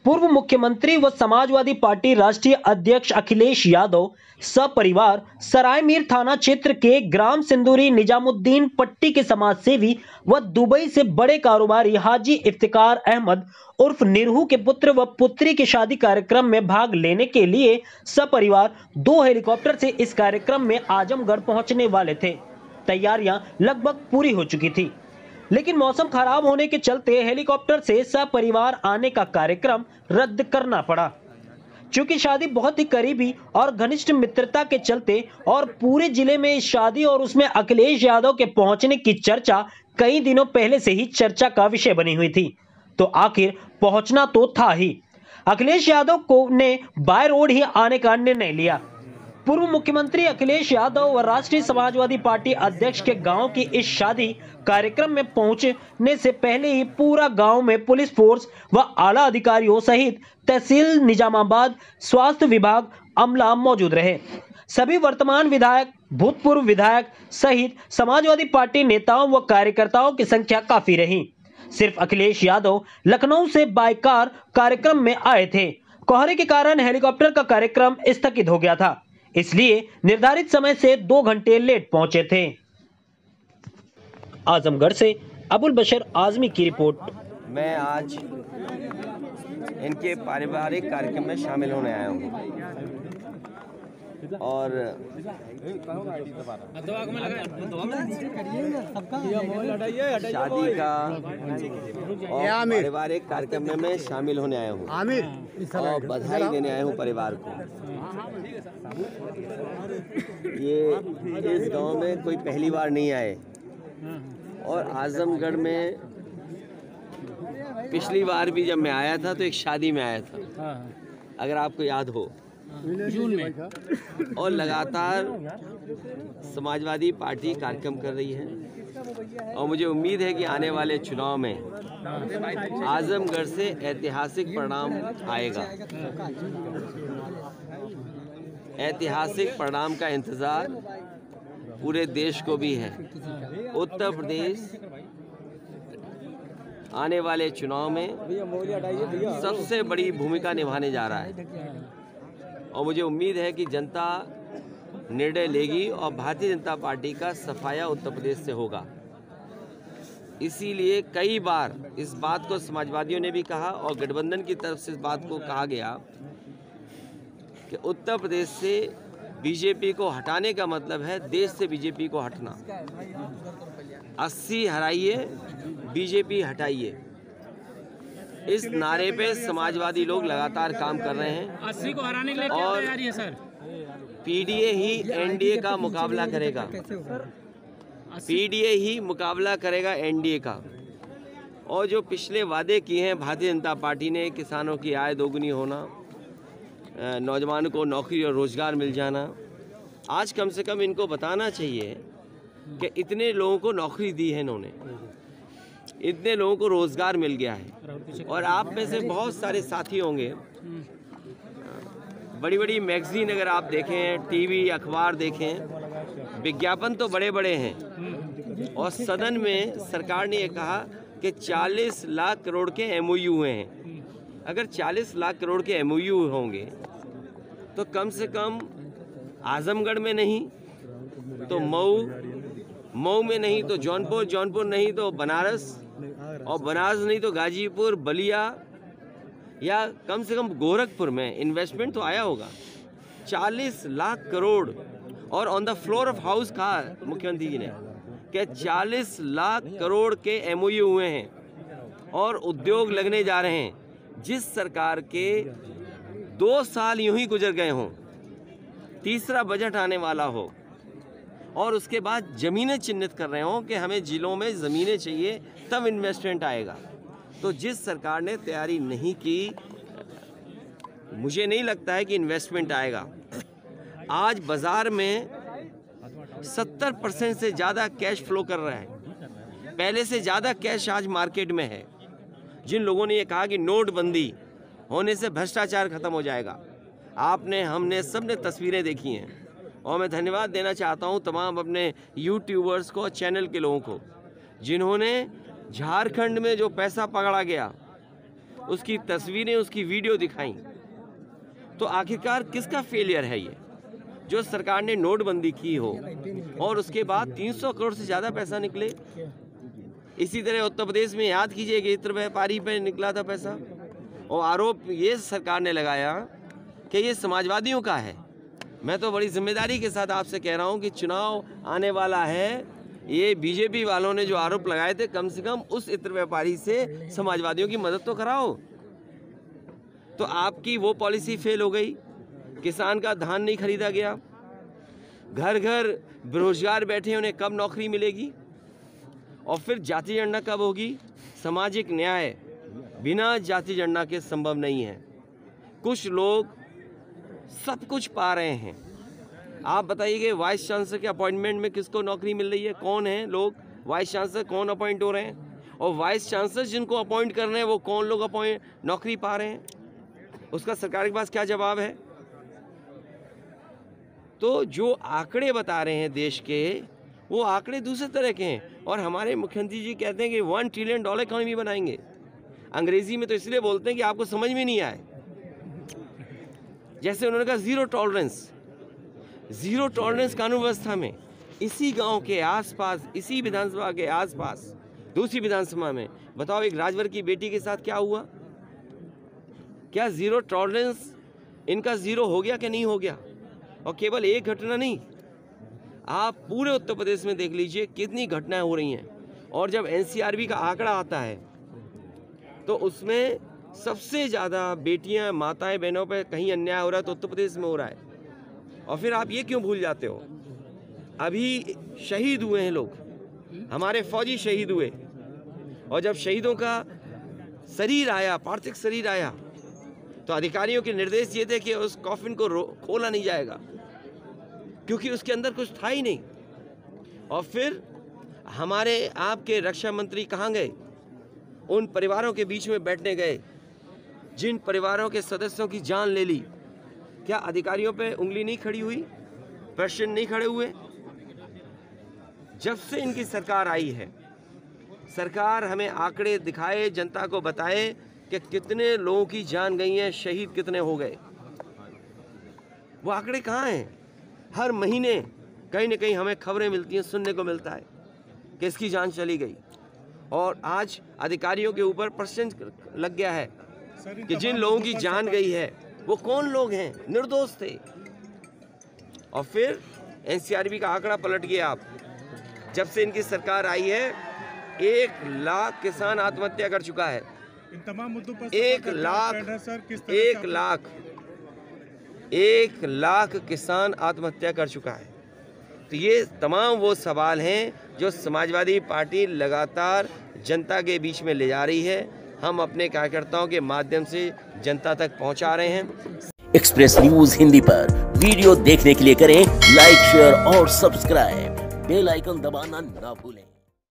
पूर्व मुख्यमंत्री व समाजवादी पार्टी राष्ट्रीय अध्यक्ष अखिलेश यादव सपरिवार सरायमीर थाना क्षेत्र के ग्राम सिंदूरी निजामुद्दीन पट्टी के समाजसेवी व दुबई से बड़े कारोबारी हाजी इफ्तिकार अहमद उर्फ निरहू के पुत्र व पुत्री के शादी कार्यक्रम में भाग लेने के लिए सपरिवार 2 हेलीकॉप्टर से इस कार्यक्रम में आजमगढ़ पहुंचने वाले थे। तैयारियां लगभग पूरी हो चुकी थी, लेकिन मौसम खराब होने के चलते हेलीकॉप्टर से सपरिवार आने का कार्यक्रम रद्द करना पड़ा। चूंकि शादी बहुत ही करीबी और घनिष्ठ मित्रता के चलते और पूरे जिले में इस शादी और उसमें अखिलेश यादव के पहुंचने की चर्चा कई दिनों पहले से ही चर्चा का विषय बनी हुई थी, तो आखिर पहुंचना तो था ही। अखिलेश यादव को ने बाय रोड ही आने का निर्णय लिया। पूर्व मुख्यमंत्री अखिलेश यादव व राष्ट्रीय समाजवादी पार्टी अध्यक्ष के गांव की इस शादी कार्यक्रम में पहुंचने से पहले ही पूरा गांव में पुलिस फोर्स व आला अधिकारियों सहित तहसील निजामाबाद स्वास्थ्य विभाग अमला मौजूद रहे। सभी वर्तमान विधायक, भूतपूर्व विधायक सहित समाजवादी पार्टी नेताओं व कार्यकर्ताओं की संख्या काफी रही। सिर्फ अखिलेश यादव लखनऊ से बाय कार कार्यक्रम में आए थे। कोहरे के कारण हेलीकॉप्टर का कार्यक्रम स्थगित हो गया था, इसलिए निर्धारित समय से 2 घंटे लेट पहुंचे थे। आजमगढ़ से अबुल बशर आजमी की रिपोर्ट। मैं आज इनके पारिवारिक कार्यक्रम में शामिल होने आया हूँ और शादी का और पारिवारिक कार्यक्रम में मैं शामिल होने आया हूँ और बधाई देने आया हूँ परिवार को। ये इस गांव में कोई पहली बार नहीं आए और आजमगढ़ में पिछली बार भी जब मैं आया था तो एक शादी में आया था, अगर आपको याद हो, जून में। और लगातार समाजवादी पार्टी कार्यक्रम कर रही है और मुझे उम्मीद है कि आने वाले चुनाव में आजमगढ़ से ऐतिहासिक परिणाम आएगा। ऐतिहासिक परिणाम का इंतजार पूरे देश को भी है। उत्तर प्रदेश आने वाले चुनाव में सबसे बड़ी भूमिका निभाने जा रहा है और मुझे उम्मीद है कि जनता निर्णय लेगी और भारतीय जनता पार्टी का सफाया उत्तर प्रदेश से होगा। इसीलिए कई बार इस बात को समाजवादियों ने भी कहा और गठबंधन की तरफ से इस बात को कहा गया कि उत्तर प्रदेश से बीजेपी को हटाने का मतलब है देश से बीजेपी को हटना। 80 हराइए, बीजेपी हटाइए, इस नारे पे समाजवादी लोग लगातार काम कर रहे हैं। 80 को हराने के लिए क्या तैयारी है सर? पीडीए ही एनडीए का मुकाबला करेगा। पीडीए ही मुकाबला करेगा एनडीए का। और जो पिछले वादे किए हैं भारतीय जनता पार्टी ने, किसानों की आय दोगुनी होना, नौजवानों को नौकरी और रोजगार मिल जाना, आज कम से कम इनको बताना चाहिए कि इतने लोगों को नौकरी दी है इन्होंने, इतने लोगों को रोजगार मिल गया है। और आप में से बहुत सारे साथी होंगे, बड़ी बड़ी मैगजीन अगर आप देखें, टीवी अखबार देखें, विज्ञापन तो बड़े बड़े हैं और सदन में सरकार ने ये कहा कि 40 लाख करोड़ के एमओयू हुए हैं। अगर 40 लाख करोड़ के एमओयू होंगे तो कम से कम आजमगढ़ में नहीं तो मऊ में नहीं तो जौनपुर नहीं तो बनारस, और बनारस नहीं तो गाजीपुर, बलिया या कम से कम गोरखपुर में इन्वेस्टमेंट तो आया होगा। 40 लाख करोड़ और on the floor of house कहा मुख्यमंत्री जी ने कि 40 लाख करोड़ के एमओयू हुए हैं और उद्योग लगने जा रहे हैं। जिस सरकार के 2 साल यूं ही गुजर गए हों, तीसरा बजट आने वाला हो और उसके बाद ज़मीनें चिन्हित कर रहे हों कि हमें जिलों में ज़मीनें चाहिए तब इन्वेस्टमेंट आएगा, तो जिस सरकार ने तैयारी नहीं की, मुझे नहीं लगता है कि इन्वेस्टमेंट आएगा। आज बाज़ार में 70% से ज़्यादा कैश फ्लो कर रहा है, पहले से ज़्यादा कैश आज मार्केट में है। जिन लोगों ने ये कहा कि नोटबंदी होने से भ्रष्टाचार खत्म हो जाएगा, आपने, हमने, सब ने तस्वीरें देखी हैं और मैं धन्यवाद देना चाहता हूं तमाम अपने यूट्यूबर्स को और चैनल के लोगों को, जिन्होंने झारखंड में जो पैसा पकड़ा गया उसकी तस्वीरें, उसकी वीडियो दिखाई। तो आखिरकार किसका फेलियर है ये? जो सरकार ने नोटबंदी की हो और उसके बाद 300 करोड़ से ज़्यादा पैसा निकले। इसी तरह उत्तर प्रदेश में याद कीजिए कि इत्र व्यापारी पे निकला था पैसा, और आरोप ये सरकार ने लगाया कि ये समाजवादियों का है। मैं तो बड़ी जिम्मेदारी के साथ आपसे कह रहा हूँ कि चुनाव आने वाला है, ये बीजेपी वालों ने जो आरोप लगाए थे, कम से कम उस इत्र व्यापारी से समाजवादियों की मदद तो कराओ। तो आपकी वो पॉलिसी फेल हो गई, किसान का धान नहीं खरीदा गया, घर घर बेरोजगार बैठे, उन्हें कब नौकरी मिलेगी, और फिर जाति जनगणना कब होगी? सामाजिक न्याय बिना जाति जनगणना के संभव नहीं है। कुछ लोग सब कुछ पा रहे हैं। आप बताइए कि वाइस चांसलर के अपॉइंटमेंट में किसको नौकरी मिल रही है? कौन है लोग वाइस चांसलर, कौन अपॉइंट हो रहे हैं? और वाइस चांसलर जिनको अपॉइंट कर रहे हैं वो कौन लोग नौकरी पा रहे हैं? उसका सरकार के पास क्या जवाब है? तो जो आंकड़े बता रहे हैं देश के, वो आंकड़े दूसरे तरह के हैं। और हमारे मुख्यमंत्री जी कहते हैं कि $1 ट्रिलियन इकोनॉमी बनाएंगे। अंग्रेजी में तो इसलिए बोलते हैं कि आपको समझ में नहीं आए। जैसे उन्होंने कहा जीरो टॉलरेंस कानून व्यवस्था में, इसी गांव के आसपास, इसी विधानसभा के आसपास दूसरी विधानसभा में, बताओ एक राजवर की बेटी के साथ क्या हुआ? क्या जीरो टॉलरेंस इनका जीरो हो गया कि नहीं हो गया? और केवल एक घटना नहीं, आप पूरे उत्तर प्रदेश में देख लीजिए कितनी घटनाएं हो रही हैं। और जब एनसीआरबी का आंकड़ा आता है तो उसमें सबसे ज़्यादा बेटियां, माताएं, बहनों पे कहीं अन्याय हो रहा है तो उत्तर प्रदेश में हो रहा है। और फिर आप ये क्यों भूल जाते हो? अभी शहीद हुए हैं लोग, हमारे फौजी शहीद हुए, और जब शहीदों का शरीर आया, पार्थिव शरीर आया, तो अधिकारियों के निर्देश ये थे कि उस कॉफिन को खोला नहीं जाएगा क्योंकि उसके अंदर कुछ था ही नहीं। और फिर हमारे आपके रक्षा मंत्री कहाँ गए? उन परिवारों के बीच में बैठने गए जिन परिवारों के सदस्यों की जान ले ली। क्या अधिकारियों पे उंगली नहीं खड़ी हुई? प्रश्न नहीं खड़े हुए? जब से इनकी सरकार आई है, सरकार हमें आंकड़े दिखाए, जनता को बताए कि कितने लोगों की जान गई है, शहीद कितने हो गए। वो आंकड़े कहाँ हैं? हर महीने कहीं न कहीं हमें खबरें मिलती हैं, सुनने को मिलता है कि इसकी जान चली गई। और आज अधिकारियों के ऊपर प्रश्न लग गया है कि जिन लोगों की जान गई है वो कौन लोग हैं? निर्दोष थे। और फिर एनसीआरबी का आंकड़ा पलट गया। आप जब से इनकी सरकार आई है 1 लाख किसान आत्महत्या कर चुका है। इन तमाम मुद्दों पर 1 लाख किसान आत्महत्या कर चुका है। तो ये तमाम वो सवाल हैं जो समाजवादी पार्टी लगातार जनता के बीच में ले जा रही है। हम अपने कार्यकर्ताओं के माध्यम से जनता तक पहुंचा रहे हैं। एक्सप्रेस न्यूज हिंदी पर वीडियो देखने के लिए करें लाइक, शेयर और सब्सक्राइब। बेल आइकन दबाना ना भूलें।